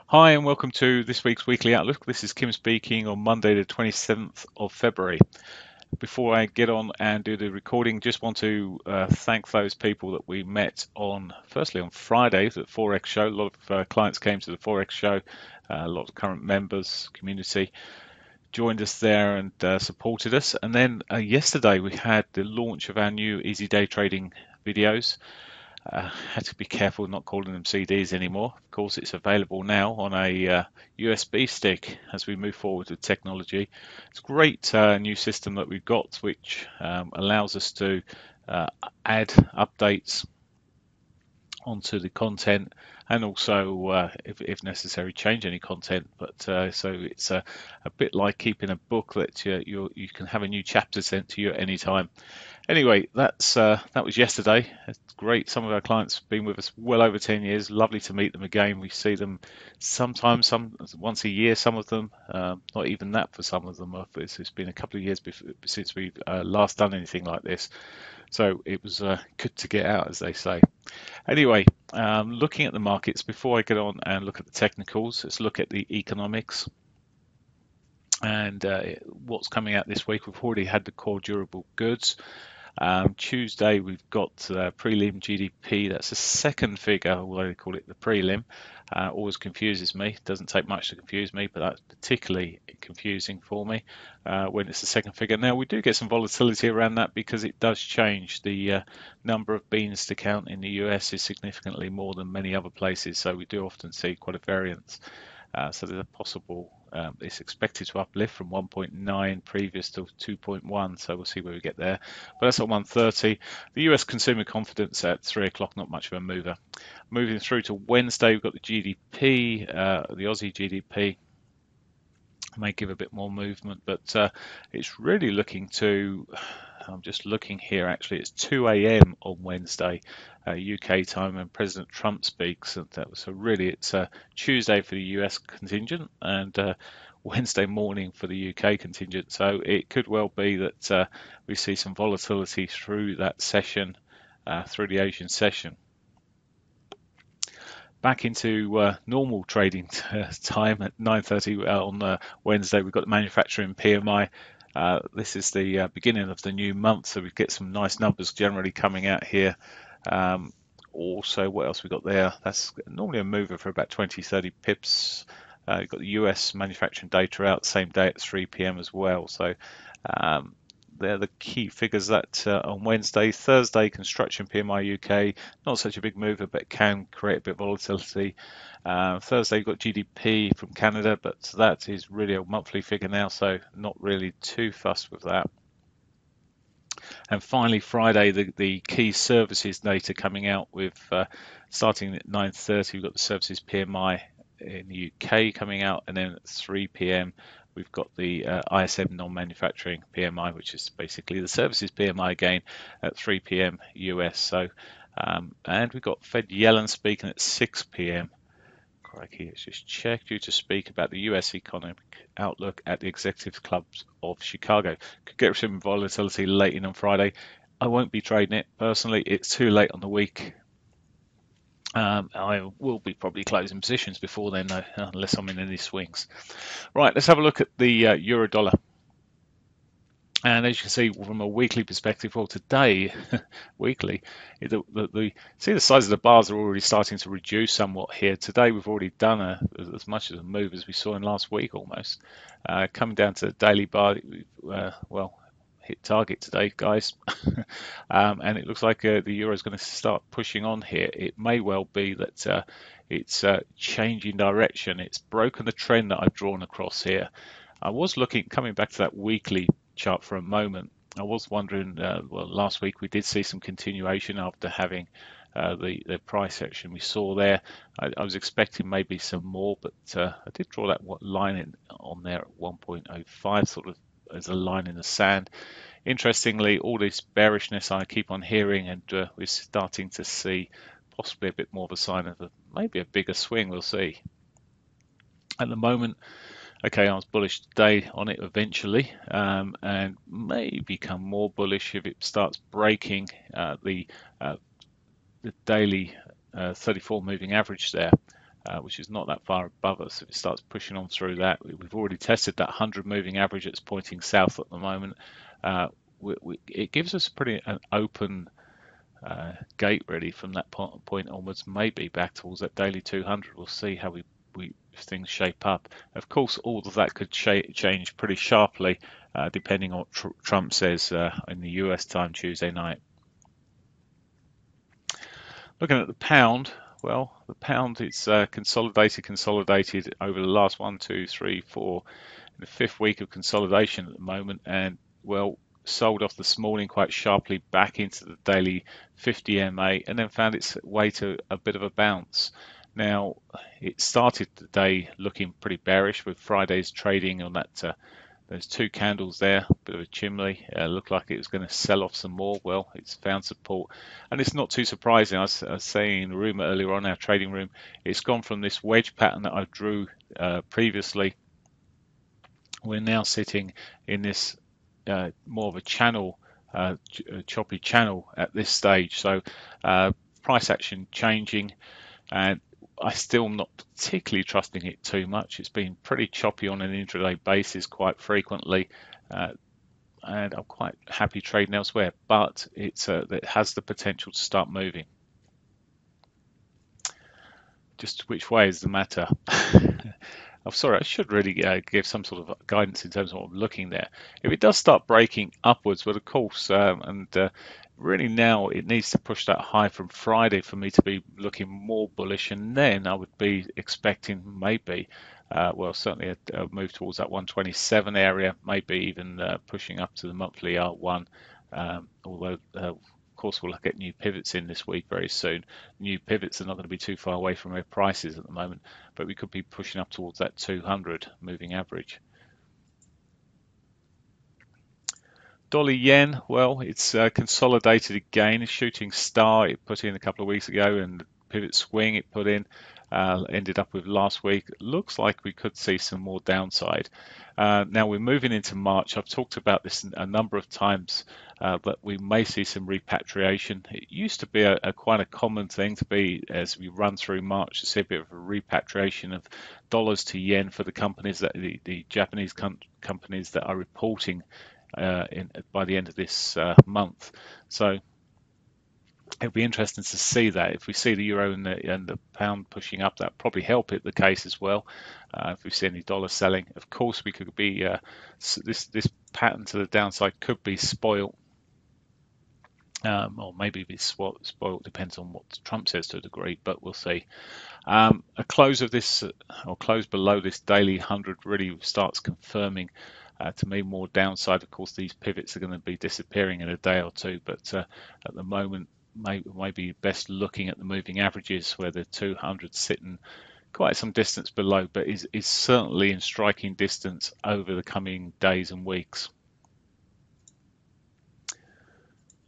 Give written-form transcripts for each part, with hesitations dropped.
Hi and welcome to this week's Weekly Outlook. This is Kim speaking on Monday the 27th of February. Before I get on and do the recording, just want to thank those people that we met firstly on Friday at the Forex show. A lot of clients came to the Forex show, a lot of current members, community joined us there and supported us. And then yesterday we had the launch of our new Easy Day Trading videos. Had to be careful not calling them CDs anymore. Of course, it's available now on a USB stick as we move forward with technology. It's a great new system that we've got, which allows us to add updates onto the content and also, if necessary, change any content. But so it's a bit like keeping a book that you can have a new chapter sent to you at any time. Anyway, that was yesterday. It's great. Some of our clients have been with us well over 10 years. Lovely to meet them again. We see them sometimes, once a year. Some of them, not even that for some of them. It's been a couple of years since we've last done anything like this. So it was good to get out, as they say. Anyway, looking at the markets, before I get on and look at the technicals, let's look at the economics. And what's coming out this week, we've already had the core durable goods. Tuesday, we've got prelim GDP. That's the second figure, although they call it the prelim. Always confuses me. Doesn't take much to confuse me, but that's particularly confusing for me when it's the second figure. Now, we do get some volatility around that because it does change. The number of beans to count in the US is significantly more than many other places, so we do often see quite a variance. So there's a possible, it's expected to uplift from 1.9 previous to 2.1, so we'll see where we get there. But that's at 1:30. The US consumer confidence at 3 o'clock, not much of a mover. Moving through to Wednesday, we've got the GDP, the Aussie GDP. May give a bit more movement, but it's really looking to, I'm just looking here actually, it's 2 a.m. on Wednesday, UK time, when President Trump speaks. And so really it's Tuesday for the US contingent and Wednesday morning for the UK contingent. So it could well be that we see some volatility through that session, through the Asian session. Back into normal trading time at 9:30 on Wednesday, we've got the manufacturing PMI. This is the beginning of the new month, so we get some nice numbers generally coming out here. Also, what else we got there? That's normally a mover for about 20-30 pips. You've got the US manufacturing data out same day at 3 p.m. as well. So they're the key figures that on Wednesday. Thursday, construction PMI UK, not such a big mover, but can create a bit of volatility. Thursday, you've got GDP from Canada, but that is really a monthly figure now, so not really too fussed with that. And finally, Friday, the key services data coming out with starting at 9:30, we've got the services PMI in the UK coming out, and then at 3 p.m. we've got the ISM non-manufacturing PMI, which is basically the services PMI again at 3 p.m. US. So, and we've got Fed Yellen speaking at 6 p.m. Crikey, let's just check, due to speak about the US economic outlook at the Executive Clubs of Chicago. Could get some volatility late in on Friday. I won't be trading it personally. It's too late on the week. I will be probably closing positions before then, though, unless I'm in any swings. Right, let's have a look at the euro dollar. And as you can see from a weekly perspective, well, today, weekly, see the size of the bars are already starting to reduce somewhat here. Today, we've already done as much of a move as we saw in last week almost. Coming down to the daily bar, well, hit target today, guys. And it looks like the euro is going to start pushing on here. It may well be that it's changing direction. It's broken the trend that I've drawn across here. I was coming back to that weekly chart for a moment. I was wondering, well, last week we did see some continuation after having the price action we saw there. I was expecting maybe some more, but I did draw that line on there at 1.05, sort of as a line in the sand. Interestingly, all this bearishness I keep on hearing, and we're starting to see possibly a bit more of a sign of maybe a bigger swing. We'll see. At the moment, okay, I was bullish today on it eventually, and may become more bullish if it starts breaking the daily 34 moving average there. which is not that far above us. If it starts pushing on through that, we've already tested that 100 moving average that's pointing south at the moment. It gives us an open gate really from that point onwards, maybe back towards that daily 200. We'll see how things shape up. Of course, all of that could change pretty sharply depending on what Trump says in the US time Tuesday night. Looking at the pound, well, the pound, it's consolidated over the last 1, 2, 3, 4, the fifth week of consolidation at the moment, and well, sold off this morning quite sharply back into the daily 50 MA, and then found its way to a bit of a bounce. Now, it started the day looking pretty bearish with Friday's trading on that. There's two candles there, a bit of a chimney. Looked like it was going to sell off some more. Well, it's found support, and it's not too surprising. I was saying in the room earlier on, our trading room, it's gone from this wedge pattern that I drew previously. We're now sitting in this more of a channel, choppy channel at this stage. So price action changing, and I still am not particularly trusting it too much. It's been pretty choppy on an intraday basis quite frequently, and I'm quite happy trading elsewhere, but it has the potential to start moving. Just which way is the matter? I'm sorry, I should really give some sort of guidance in terms of what I'm looking there. If it does start breaking upwards, but of course, really now it needs to push that high from Friday for me to be looking more bullish, and then I would be expecting maybe, well, certainly a move towards that 127 area, maybe even pushing up to the monthly R1, although of course we'll get new pivots in this week very soon. New pivots are not going to be too far away from where price is at the moment, but we could be pushing up towards that 200 moving average. Dollar yen, well, it's consolidated again. A shooting star it put in a couple of weeks ago, and the pivot swing it put in ended up with last week. It looks like we could see some more downside. Now we're moving into March. I've talked about this a number of times, but we may see some repatriation. It used to be quite a common thing to be, as we run through March, to see a bit of a repatriation of dollars to yen for the companies that the Japanese companies that are reporting by the end of this month. So it'll be interesting to see that. If we see the euro and the pound pushing up, that probably help it the case as well. If we see any dollar selling, of course we could be this pattern to the downside could be spoiled, or maybe be spoiled, depends on what Trump says to a degree, but we'll see. A close of this, or close below this daily 100 really starts confirming to me more downside. Of course, these pivots are going to be disappearing in a day or two, but at the moment, maybe best looking at the moving averages, where the 200 sitting quite some distance below, but is certainly in striking distance over the coming days and weeks.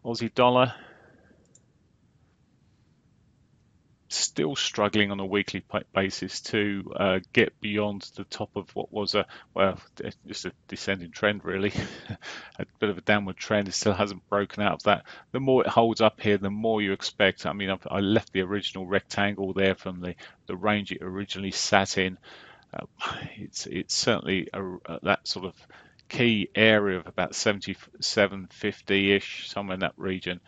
Aussie dollar still struggling on a weekly basis to get beyond the top of what was just a descending trend really. A bit of a downward trend. It still hasn't broken out of that. The more it holds up here, the more you expect. I mean, I left the original rectangle there from the range it originally sat in. It's certainly that sort of key area of about 77.50-ish, somewhere in that region,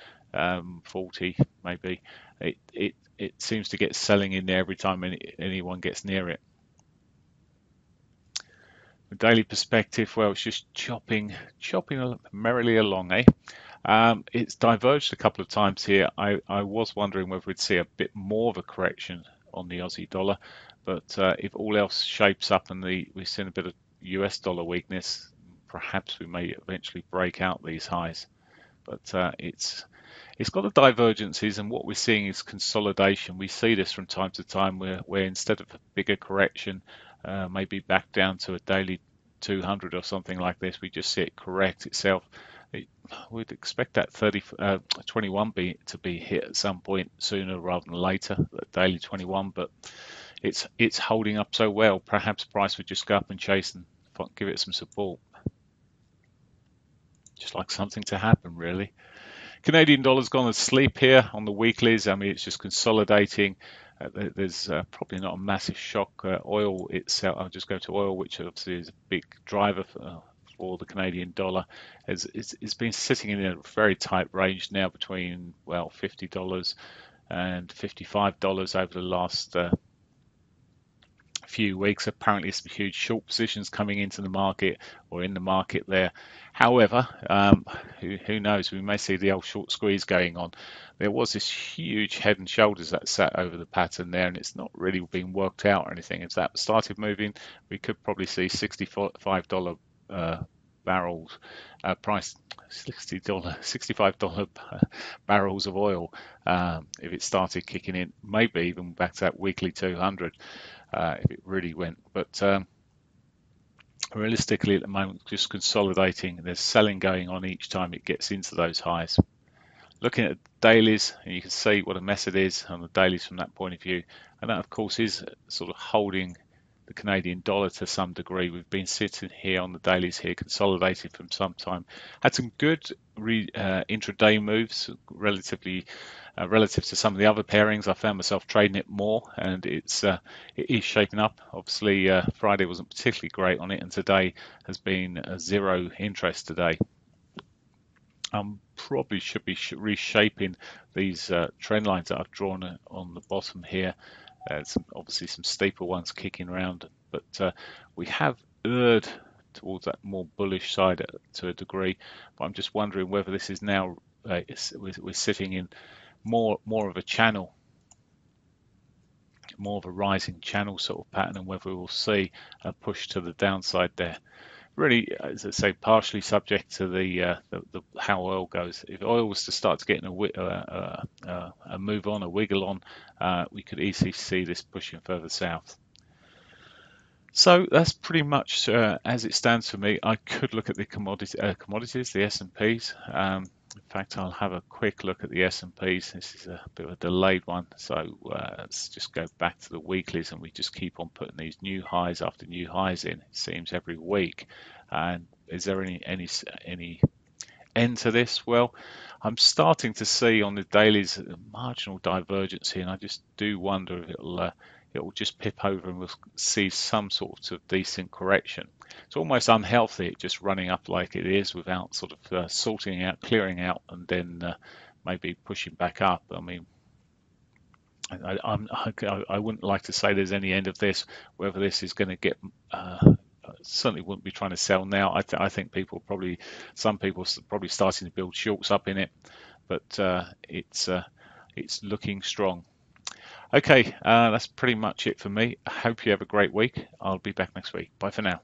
40 maybe. It seems to get selling in there every time anyone gets near it. The daily perspective, well, it's just chopping merrily along, eh? It's diverged a couple of times here. I was wondering whether we'd see a bit more of a correction on the Aussie dollar, but if all else shapes up and we've seen a bit of US dollar weakness, perhaps we may eventually break out these highs. But it's got the divergences, and what we're seeing is consolidation. We see this from time to time where instead of a bigger correction, maybe back down to a daily 200 or something like this, we just see it correct itself. We'd expect that 21 to be hit at some point sooner rather than later, that daily 21, but it's holding up so well. Perhaps price would just go up and chase and give it some support. Just like something to happen, really. Canadian dollar's gone asleep here on the weeklies. I mean, it's just consolidating. There's probably not a massive shock. Oil itself, I'll just go to oil, which obviously is a big driver for the Canadian dollar. It's been sitting in a very tight range now between, well, $50 and $55 over the last few weeks. Apparently some huge short positions coming into the market or in the market there. However, who knows, we may see the old short squeeze going on. There was this huge head and shoulders that sat over the pattern there, and it's not really been worked out or anything. As that started moving, we could probably see $65 barrels price, $65 barrels of oil if it started kicking in, maybe even back to that weekly 200 if it really went. But realistically at the moment, just consolidating. There's selling going on each time it gets into those highs. Looking at dailies, and you can see what a mess it is on the dailies from that point of view, and that of course is sort of holding the Canadian dollar to some degree. We've been sitting here on the dailies here, consolidated from some time. Had some good intraday moves, relatively relative to some of the other pairings. I found myself trading it more, and it is shaping up. Obviously, Friday wasn't particularly great on it, and today has been zero interest today. Probably should be reshaping these trend lines that I've drawn on the bottom here. Obviously some steeper ones kicking around, but we have erred towards that more bullish side to a degree. But I'm just wondering whether this is now we're sitting in more of a channel, more of a rising channel sort of pattern, and whether we'll see a push to the downside there. Really, as I say, partially subject to the how oil goes. If oil was to start to get in a move on, a wiggle on, we could easily see this pushing further south. So that's pretty much as it stands for me. I could look at the commodities, the S&Ps. In fact, I'll have a quick look at the S&Ps. This is a bit of a delayed one, so let's just go back to the weeklies, and we just keep on putting these new highs after new highs in. It seems every week. And is there any end to this? Well, I'm starting to see on the dailies a marginal divergence here, and I just do wonder if it'll just pip over and we'll see some sort of decent correction. It's almost unhealthy, just running up like it is without sort of sorting out, clearing out, and then maybe pushing back up. I mean, I wouldn't like to say there's any end of this. Whether this is going to get, certainly wouldn't be trying to sell now. I think some people are probably starting to build shorts up in it, but it's looking strong. Okay, that's pretty much it for me. I hope you have a great week. I'll be back next week. Bye for now.